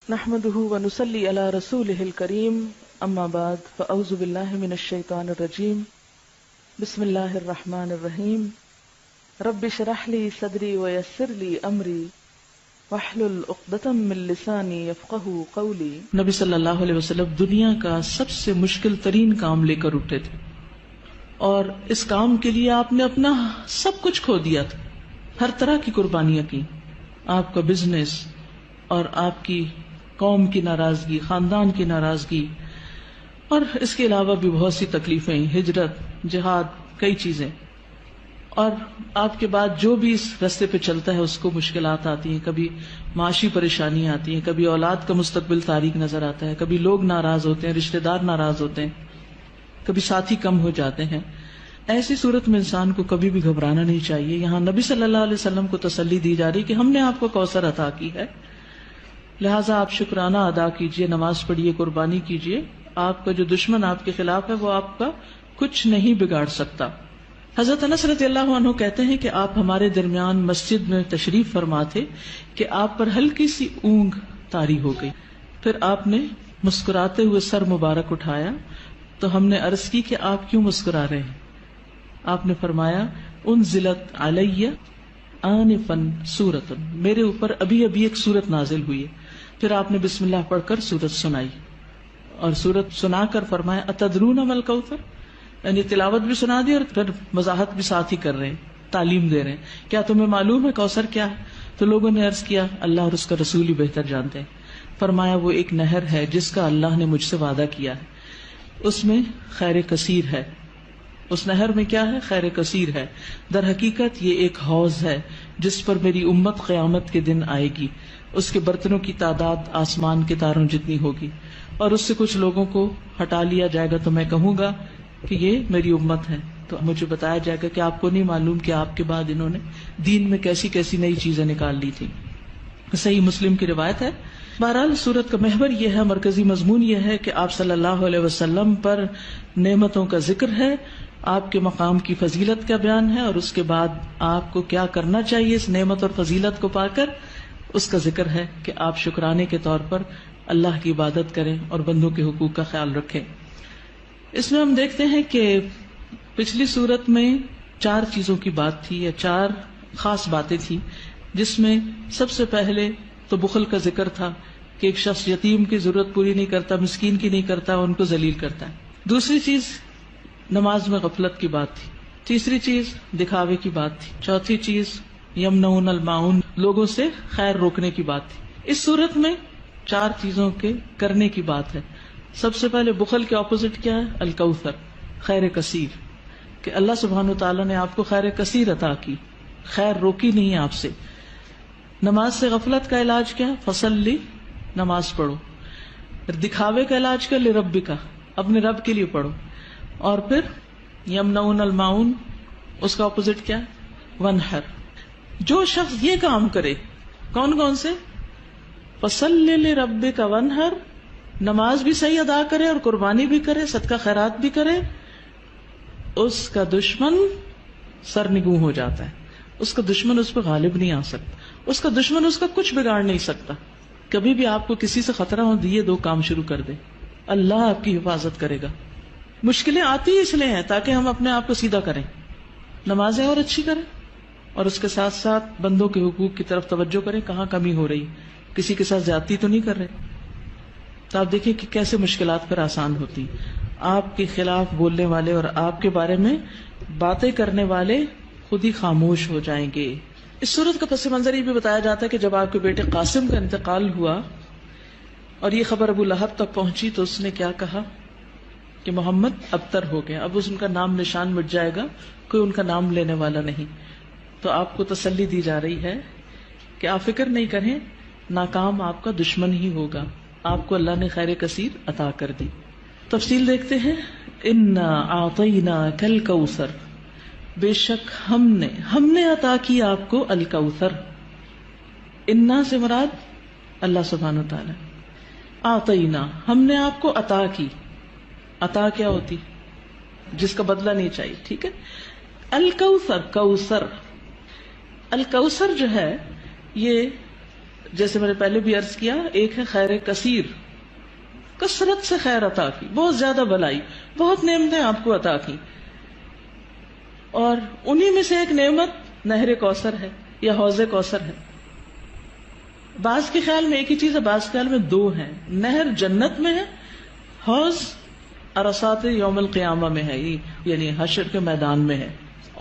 نحمده ونصلي على رسوله الكريم اما بعد فاعوذ بالله من الشيطان الرجيم بسم الله الرحمن الرحيم رب اشرح لي صدري ويسر لي امري واحلل عقدة من لساني يفقهوا قولي۔ نبی صلی اللہ علیہ وسلم دنیا کا سب سے مشکل ترین کام لے کر اٹھے تھے اور اس کام کے لیے آپ نے اپنا سب کچھ کھو دیا تھا، ہر طرح کی قربانیاں کی۔ آپ کا بزنس اور آپ کی قوم کی ناراضگی، خاندان کی ناراضگی، اور اس کے علاوہ بھی بہت سی تکلیفیں، ہجرت، جہاد، کئی چیزیں، اور آپ کے بعد جو بھی اس راستے پہ چلتا ہے اس کو مشکلات آتی ہیں، کبھی معاشی پریشانی آتی ہیں، کبھی اولاد کا مستقبل تاریک نظر آتا ہے، کبھی لوگ ناراض ہوتے ہیں، رشتہ دار ناراض ہوتے ہیں، کبھی ساتھی کم ہو جاتے ہیں۔ ایسی صورت میں انسان کو کبھی بھی گھبرانا نہیں چاہیے۔ یہاں نبی صلی اللہ علیہ وسلم کو تسلی دی جا رہی کہ ہم نے آپ کو کوثر عطا کی ہے، لہٰذا آپ شکرانہ ادا کیجئے، نماز پڑھیے، قربانی کیجئے۔ آپ کا جو دشمن آپ کے خلاف ہے وہ آپ کا کچھ نہیں بگاڑ سکتا۔ حضرت انس رضی اللہ عنہ کہتے ہیں کہ آپ ہمارے درمیان مسجد میں تشریف فرما تھے کہ آپ پر ہلکی سی اونگ طاری ہو گئی، پھر آپ نے مسکراتے ہوئے سر مبارک اٹھایا تو ہم نے عرض کی کہ آپ کیوں مسکرا رہے ہیں؟ آپ نے فرمایا انزلت علی آنفا سورۃ، میرے اوپر ابھی ابھی ایک سورت نازل ہوئی ہے۔ پھر آپ نے بسم اللہ پڑھ کر سورت سنائی اور سورت سنا کر فرمایا اتدرون ما الکوثر، یعنی تلاوت بھی سنا دی اور پھر وضاحت بھی ساتھ ہی کر رہے ہیں، تعلیم دے رہے ہیں، کیا تمہیں معلوم ہے کوثر کیا ہے؟ تو لوگوں نے عرض کیا اللہ اور اس کا رسول ہی بہتر جانتے ہیں۔ فرمایا وہ ایک نہر ہے جس کا اللہ نے مجھ سے وعدہ کیا ہے، اس میں خیر کثیر ہے۔ اس نہر میں کیا ہے؟ خیر کثیر ہے۔ در حقیقت یہ ایک حوض ہے جس پر میری امت قیامت کے دن آئے گی، اس کے برتنوں کی تعداد آسمان کے تاروں جتنی ہوگی، اور اس سے کچھ لوگوں کو ہٹا لیا جائے گا تو میں کہوں گا کہ یہ میری امت ہے، تو مجھے بتایا جائے گا کہ آپ کو نہیں معلوم کہ آپ کے بعد انہوں نے دین میں کیسی کیسی نئی چیزیں نکال لی تھی۔ صحیح مسلم کی روایت ہے۔ بہرحال سورت کا محور یہ ہے، مرکزی مضمون یہ ہے کہ آپ صلی اللہ علیہ وسلم پر نعمتوں کا ذکر ہے، آپ کے مقام کی فضیلت کا بیان ہے، اور اس کے بعد آپ کو کیا کرنا چاہیے اس نعمت اور فضیلت کو پا کر، اس کا ذکر ہے کہ آپ شکرانے کے طور پر اللہ کی عبادت کریں اور بندوں کے حقوق کا خیال رکھیں۔ اس میں ہم دیکھتے ہیں کہ پچھلی سورت میں 4 چیزوں کی بات تھی، یا 4 خاص باتیں تھی، جس میں سب سے پہلے تو بخل کا ذکر تھا کہ ایک شخص یتیم کی ضرورت پوری نہیں کرتا، مسکین کی نہیں کرتا، ان کو ذلیل کرتا ہے۔ دوسری چیز نماز میں غفلت کی بات تھی۔ تیسری چیز دکھاوے کی بات تھی۔ چوتھی چیز یمنعون الماعون، لوگوں سے خیر روکنے کی بات تھی۔ اس صورت میں 4 چیزوں کے کرنے کی بات ہے۔ سب سے پہلے بخل کے اپوزٹ کیا ہے؟ الکوثر، خیر کثیر، کہ اللہ سبحانہ وتعالیٰ نے آپ کو خیر کثیر عطا کی، خیر روکی نہیں آپ سے۔ نماز سے غفلت کا علاج کیا؟ فصلی، نماز پڑھو۔ پھر دکھاوے کا علاج کیا؟ لربک، اپنے رب کے لیے پڑھو۔ اور پھر یمنعون الماعون، اس کا اپوزٹ کیا؟ ونحر۔ جو شخص یہ کام کرے، کون کون سے؟ فصلی لربک ونحر، نماز بھی صحیح ادا کرے اور قربانی بھی کرے، صدقہ خیرات بھی کرے، اس کا دشمن سرنگوں ہو جاتا ہے، اس کا دشمن اس پہ غالب نہیں آ سکتا، اس کا دشمن اس کا کچھ بگاڑ نہیں سکتا۔ کبھی بھی آپ کو کسی سے خطرہ ہو، یہ 2 کام شروع کر دے، اللہ آپ کی حفاظت کرے گا۔ مشکلیں آتی اس لیے ہیں تاکہ ہم اپنے آپ کو سیدھا کریں، نمازیں اور اچھی کریں، اور اس کے ساتھ ساتھ بندوں کے حقوق کی طرف توجہ کریں، کہاں کمی ہو رہی، کسی کے ساتھ زیادتی تو نہیں کر رہے۔ تو آپ دیکھیں کہ کیسے مشکلات پر آسان ہوتی۔ آپ کے خلاف بولنے والے اور آپ کے بارے میں باتیں کرنے والے خود ہی خاموش ہو جائیں گے۔ اس صورت کا پس منظر یہ بھی بتایا جاتا ہے کہ جب آپ کے بیٹے قاسم کا انتقال ہوا اور یہ خبر ابو لہب تک پہنچی تو اس نے کیا کہا کہ محمد ابتر ہو گیا، اب ان کا نام نشان مٹ جائے گا، کوئی ان کا نام لینے والا نہیں۔ تو آپ کو تسلی دی جا رہی ہے کہ آپ فکر نہیں کریں، ناکام آپ کا دشمن ہی ہوگا، آپ کو اللہ نے خیر کثیر عطا کر دی۔ تفصیل دیکھتے ہیں۔ انا اعطیناک الکوثر، بے شک ہم نے عطا کی آپ کو الکوثر۔ انا سے مراد اللہ سبحانہ وتعالی، اعطینا ہم نے آپ کو عطا کی۔ عطا کیا ہوتی؟ جس کا بدلہ نہیں چاہیے، ٹھیک ہے۔ الکوثر، کوثر، الکوثر جو ہے یہ جیسے میں نے پہلے بھی عرض کیا، ایک ہے خیر کثیر، کثرت سے خیر عطا کی، بہت زیادہ بھلائی، بہت نعمتیں آپ کو عطا کی، اور انہی میں سے ایک نعمت نہر کوثر ہے یا حوض کوثر ہے۔ بعض کے خیال میں ایک ہی چیز ہے، بعض کے خیال میں دو ہیں۔ نہر جنت میں ہے، حوض عرصات یوم القیامہ میں ہے، یعنی حشر کے میدان میں ہے۔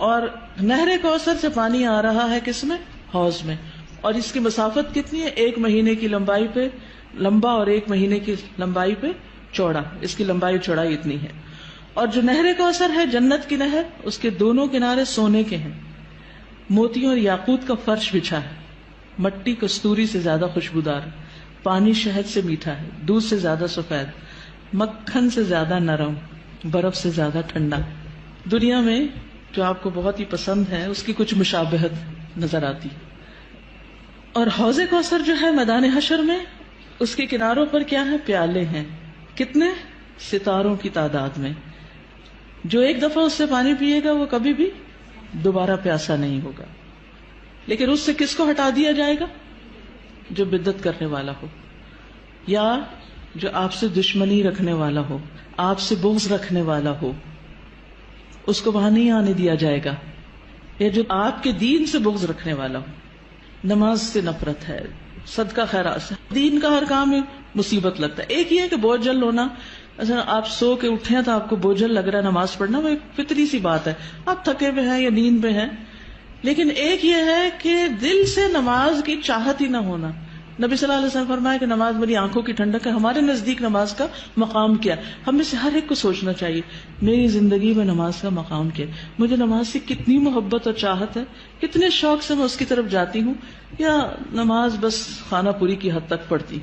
اور نہر کوثر سے پانی آ رہا ہے کس میں؟ حوض میں، اور اس کی مسافت کتنی ہے؟ 1 مہینے کی لمبائی پہ لمبا اور 1 مہینے کی لمبائی پہ چوڑا، اس کی لمبائی چوڑائی اتنی ہے۔ اور جو نہر کوثر ہے جنت کی نہر، اس کے دونوں کنارے سونے کے ہیں، موتیوں اور یاقوت کا فرش بچھا ہے، مٹی کستوری سے زیادہ خوشبودار، پانی شہد سے میٹھا ہے، دودھ سے زیادہ سفید، مکھن سے زیادہ نرم، برف سے زیادہ ٹھنڈا۔ دنیا میں جو آپ کو بہت ہی پسند ہے اس کی کچھ مشابہت نظر آتی۔ اور حوض کوثر جو ہے میدان حشر میں، اس کے کناروں پر کیا ہے؟ پیالے ہیں، کتنے؟ ستاروں کی تعداد میں۔ جو ایک دفعہ اس سے پانی پیے گا وہ کبھی بھی دوبارہ پیاسا نہیں ہوگا، لیکن اس سے کس کو ہٹا دیا جائے گا؟ جو بدعت کرنے والا ہو، یا جو آپ سے دشمنی رکھنے والا ہو، آپ سے بغض رکھنے والا ہو، اس کو وہاں نہیں آنے دیا جائے گا۔ یا جو آپ کے دین سے بغض رکھنے والا ہو، نماز سے نفرت ہے، صدقہ خیرات سے، دین کا ہر کام میں مصیبت لگتا ہے۔ ایک یہ ہے کہ بوجھل ہونا، اچھا آپ سو کے اٹھے ہیں تو آپ کو بوجھل لگ رہا ہے نماز پڑھنا، وہ ایک فطری سی بات ہے، آپ تھکے ہوئے ہیں یا نیند پہ ہیں۔ لیکن ایک یہ ہے کہ دل سے نماز کی چاہت ہی نہ ہونا۔ نبی صلی اللہ علیہ وسلم فرمایا کہ نماز میری آنکھوں کی ٹھنڈک ہے۔ ہمارے نزدیک نماز کا مقام کیا؟ ہم میں سے ہر ایک کو سوچنا چاہیے، میری زندگی میں نماز کا مقام کیا؟ مجھے نماز سے کتنی محبت اور چاہت ہے، کتنے شوق سے میں اس کی طرف جاتی ہوں، یا نماز بس خانہ پوری کی حد تک پڑھتی،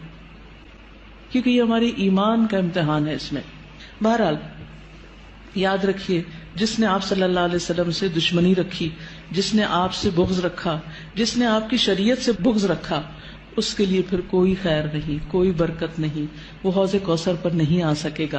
کیونکہ یہ ہماری ایمان کا امتحان ہے اس میں۔ بہرحال یاد رکھیے، جس نے آپ صلی اللہ علیہ وسلم سے دشمنی رکھی، جس نے آپ سے بغض رکھا، جس نے آپ کی شریعت سے بغض رکھا، اس کے لیے پھر کوئی خیر نہیں، کوئی برکت نہیں، وہ حوض کوثر پر نہیں آ سکے گا۔